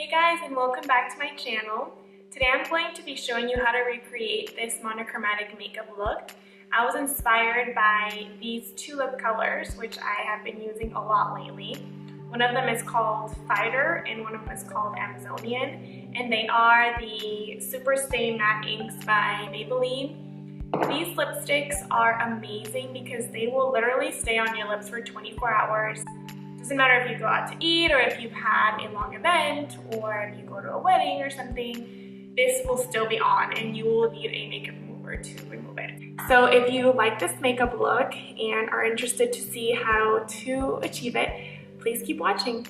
Hey guys, and welcome back to my channel. Today I'm going to be showing you how to recreate this monochromatic makeup look. I was inspired by these two lip colors, which I have been using a lot lately. One of them is called Fighter and one of them is called Amazonian, and they are the Super Stay Matte Inks by Maybelline. These lipsticks are amazing because they will literally stay on your lips for 24 hours. Doesn't matter if you go out to eat or if you've had a long event or if you go to a wedding or something, this will still be on and you will need a makeup remover to remove it. So if you like this makeup look and are interested to see how to achieve it, please keep watching.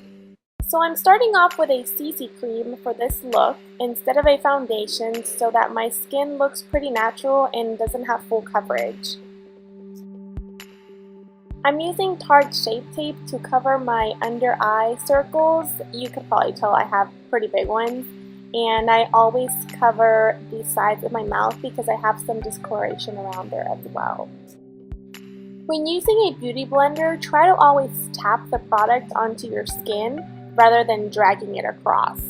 So I'm starting off with a CC cream for this look instead of a foundation so that my skin looks pretty natural and doesn't have full coverage. I'm using Tarte Shape Tape to cover my under eye circles. You could probably tell I have pretty big ones. And I always cover the sides of my mouth because I have some discoloration around there as well. When using a beauty blender, try to always tap the product onto your skin rather than dragging it across.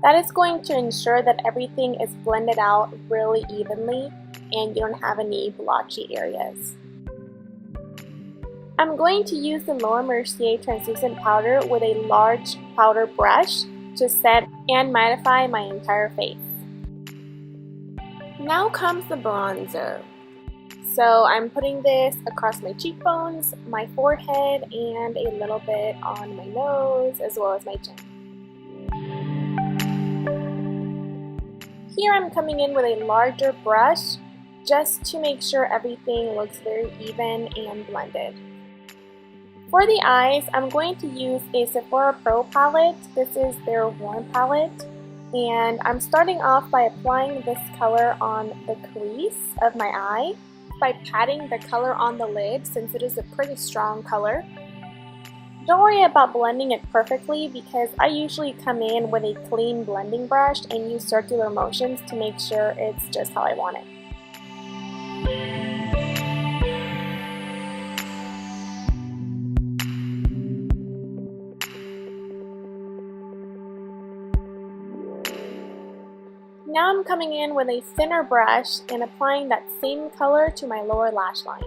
That is going to ensure that everything is blended out really evenly and you don't have any blotchy areas. I'm going to use the Laura Mercier translucent powder with a large powder brush to set and mattify my entire face. Now comes the bronzer. So I'm putting this across my cheekbones, my forehead, and a little bit on my nose as well as my chin. Here I'm coming in with a larger brush just to make sure everything looks very even and blended. For the eyes, I'm going to use a Sephora Pro palette. This is their Warm palette. And I'm starting off by applying this color on the crease of my eye by patting the color on the lid since it is a pretty strong color. Don't worry about blending it perfectly because I usually come in with a clean blending brush and use circular motions to make sure it's just how I want it. Now I'm coming in with a thinner brush and applying that same color to my lower lash line.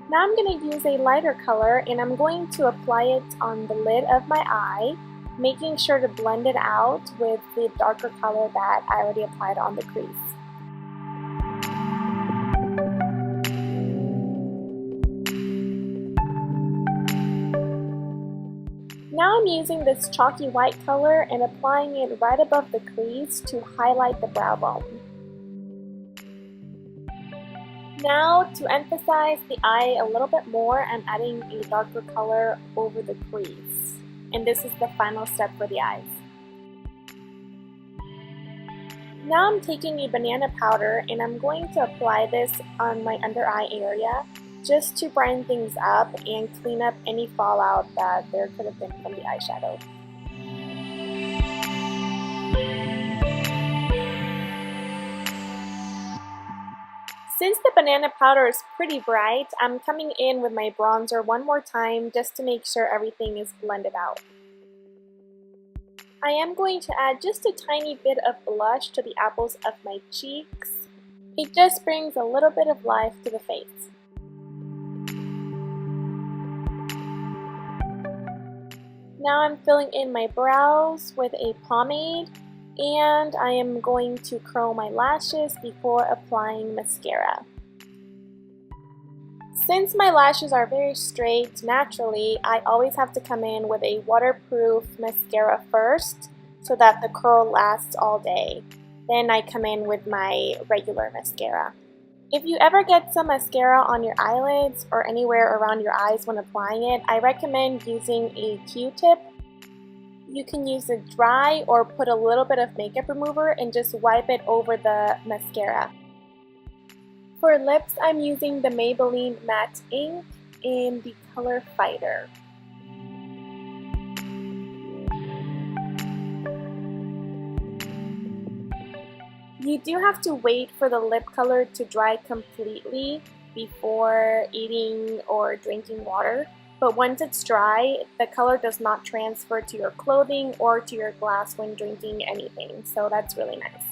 Now I'm going to use a lighter color and I'm going to apply it on the lid of my eye, making sure to blend it out with the darker color that I already applied on the crease. Now I'm using this chalky white color and applying it right above the crease to highlight the brow bone. Now to emphasize the eye a little bit more, I'm adding a darker color over the crease. And this is the final step for the eyes. Now I'm taking a banana powder and I'm going to apply this on my under eye area just to brighten things up and clean up any fallout that there could have been from the eyeshadow. Since the banana powder is pretty bright, I'm coming in with my bronzer one more time just to make sure everything is blended out. I am going to add just a tiny bit of blush to the apples of my cheeks. It just brings a little bit of life to the face. Now I'm filling in my brows with a pomade and I am going to curl my lashes before applying mascara. Since my lashes are very straight naturally, I always have to come in with a waterproof mascara first so that the curl lasts all day. Then I come in with my regular mascara. If you ever get some mascara on your eyelids or anywhere around your eyes when applying it, I recommend using a Q-tip. You can use it dry or put a little bit of makeup remover and just wipe it over the mascara. For lips, I'm using the Maybelline Matte Ink in the color Fighter. You do have to wait for the lip color to dry completely before eating or drinking water. But once it's dry, the color does not transfer to your clothing or to your glass when drinking anything. So that's really nice.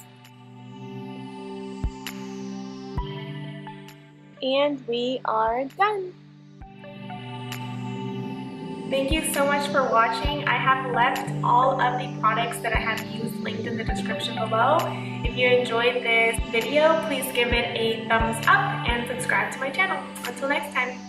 And we are done. Thank you so much for watching. I have left all of the products that I have used linked in the description below. If you enjoyed this video, please give it a thumbs up and subscribe to my channel. Until next time.